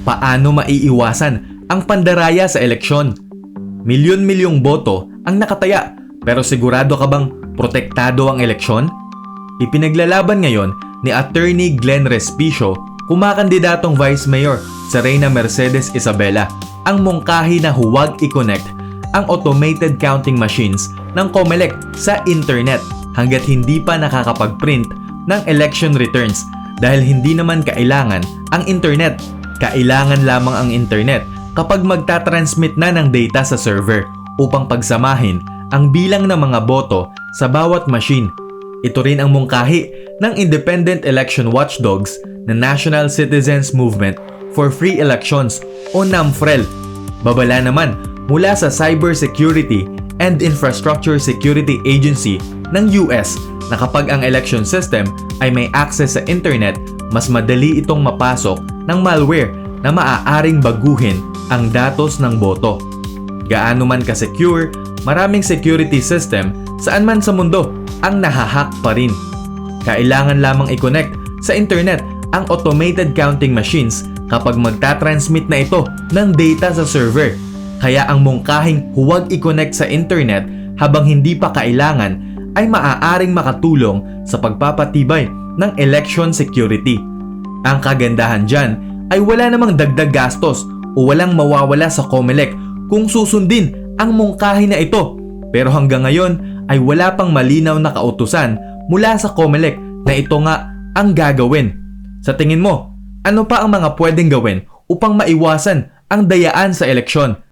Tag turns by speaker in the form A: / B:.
A: Paano maiiwasan ang pandaraya sa eleksyon? Milyon-milyong boto ang nakataya, pero sigurado ka bang protektado ang eleksyon? Ipinaglalaban ngayon ni Attorney Glenn Respicio, kumakandidatong Vice Mayor sa Reyna Mercedes Isabela, ang mungkahi na huwag i-connect ang automated counting machines ng COMELEC sa internet hanggat hindi pa nakakapag-print ng election returns dahil hindi naman kailangan ang internet. Kailangan lamang ang internet kapag magtatransmit na ng data sa server upang pagsamahin ang bilang ng mga boto sa bawat machine. Ito rin ang mungkahi ng Independent Election Watchdogs na National Citizens Movement for Free Elections o NAMFREL. Babala naman mula sa Cybersecurity and Infrastructure Security Agency ng US na kapag ang election system ay may access sa internet, mas madali itong mapasok ng malware na maaaring baguhin ang datos ng boto. Gaano man ka-secure, maraming security system saan man sa mundo ang nahahack pa rin. Kailangan lamang i-connect sa internet ang automated counting machines kapag magtatransmit na ito ng data sa server. Kaya ang mungkahing huwag i-connect sa internet habang hindi pa kailangan ay maaaring makatulong sa pagpapatibay ng election security. Ang kagandahan dyan ay wala namang dagdag gastos o walang mawawala sa COMELEC kung susundin ang mungkahi na ito. Pero hanggang ngayon ay wala pang malinaw na kautusan mula sa COMELEC na ito nga ang gagawin. Sa tingin mo, ano pa ang mga pwedeng gawin upang maiwasan ang dayaan sa eleksyon?